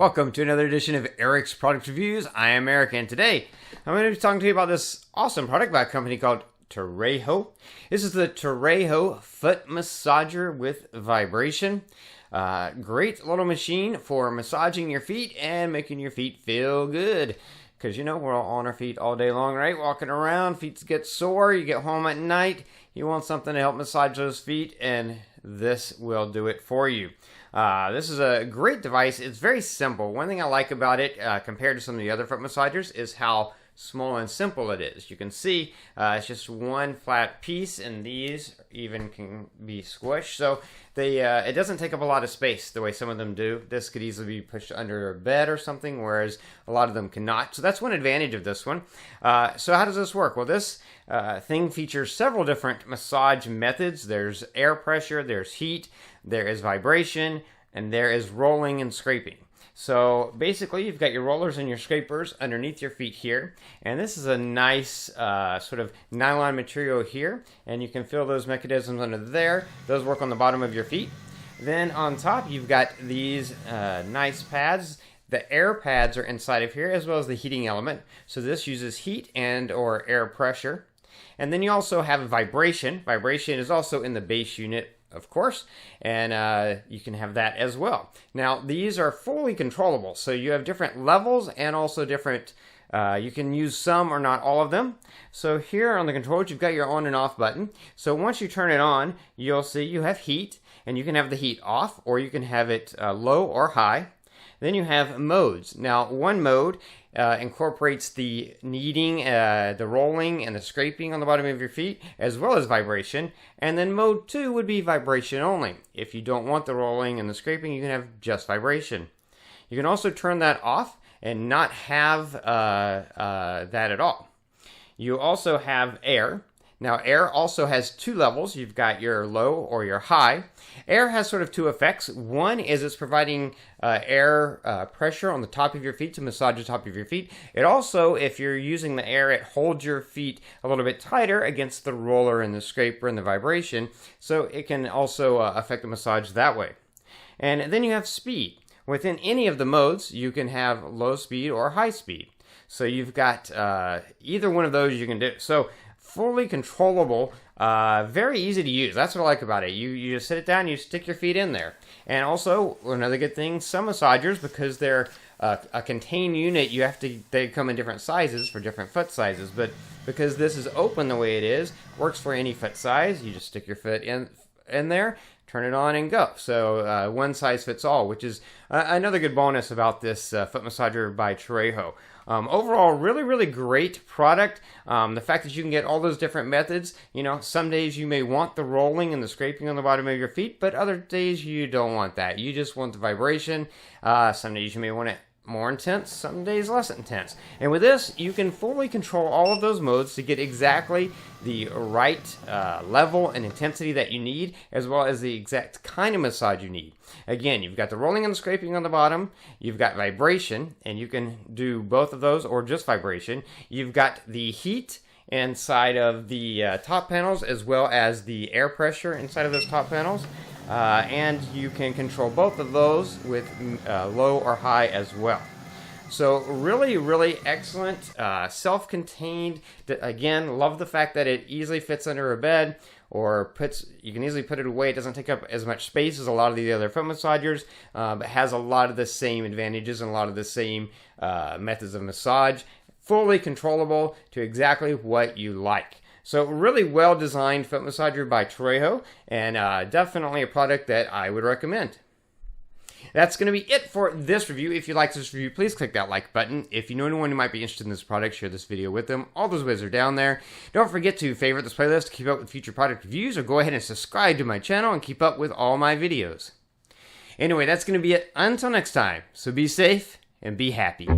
Welcome to another edition of Eric's Product Reviews. I am Eric, and today I'm going to be talking to you about this awesome product by a company called Turejo. This is the Turejo foot massager with vibration. Great little machine for massaging your feet and making your feet feel good. Because, you know, we're all on our feet all day long, right? Walking around, feet get sore, you get home at night, you want something to help massage those feet, and this will do it for you. This is a great device. It's very simple. One thing I like about it compared to some of the other foot massagers is how small and simple it is. You can see it's just one flat piece, and these even can be squished. So it doesn't take up a lot of space the way some of them do. This could easily be pushed under a bed or something, whereas a lot of them cannot. So that's one advantage of this one. So how does this work? Well, this thing features several different massage methods. There's air pressure, there's heat, there is vibration, and there is rolling and scraping. So basically, you've got your rollers and your scrapers underneath your feet here, and this is a nice sort of nylon material here, and you can feel those mechanisms under there. Those work on the bottom of your feet. Then on top, you've got these nice pads. The air pads are inside of here, as well as the heating element. So this uses heat and or air pressure. And then you also have vibration. Vibration is also in the base unit, of course, and you can have that as well. Now, these are fully controllable, so you have different levels and also different, you can use some or not all of them. So here on the controls, you've got your on and off button. So once you turn it on, you'll see you have heat, and you can have the heat off, or you can have it low or high. Then you have modes. Now, one mode incorporates the kneading, the rolling, and the scraping on the bottom of your feet, as well as vibration. And then mode 2 would be vibration only. If you don't want the rolling and the scraping, you can have just vibration. You can also turn that off and not have that at all. You also have air. Now, air also has two levels. You've got your low or your high. Air has sort of two effects. One is it's providing air pressure on the top of your feet to massage the top of your feet. It also, if you're using the air, it holds your feet a little bit tighter against the roller and the scraper and the vibration. So it can also affect the massage that way. And then you have speed. Within any of the modes, you can have low speed or high speed. So you've got either one of those you can do. So fully controllable, very easy to use. That's what I like about it. You just sit it down, you stick your feet in there. And also, another good thing, some massagers, because they're a contained unit, they come in different sizes for different foot sizes. But because this is open the way it is, works for any foot size. You just stick your foot in there, turn it on, and go. So one size fits all, which is another good bonus about this foot massager by Turejo. Overall, really great product. The fact that you can get all those different methods, you know, some days you may want the rolling and the scraping on the bottom of your feet, but other days you don't want that. You just want the vibration. Some days you may want it more intense, some days less intense. And with this, you can fully control all of those modes to get exactly the right level and intensity that you need, as well as the exact kind of massage you need. Again, you've got the rolling and the scraping on the bottom, you've got vibration, and you can do both of those or just vibration. You've got the heat inside of the top panels, as well as the air pressure inside of those top panels. And you can control both of those with low or high as well. So really excellent, self-contained. Again, love the fact that it easily fits under a bed, or you can easily put it away. It doesn't take up as much space as a lot of the other foot massagers, but has a lot of the same advantages and a lot of the same methods of massage. Fully controllable to exactly what you like. So really well-designed foot massager by Turejo, and definitely a product that I would recommend. That's going to be it for this review. If you like this review, please click that like button. If you know anyone who might be interested in this product, share this video with them. All those ways are down there. Don't forget to favorite this playlist to keep up with future product reviews, or go ahead and subscribe to my channel and keep up with all my videos. Anyway, that's going to be it until next time. So be safe and be happy.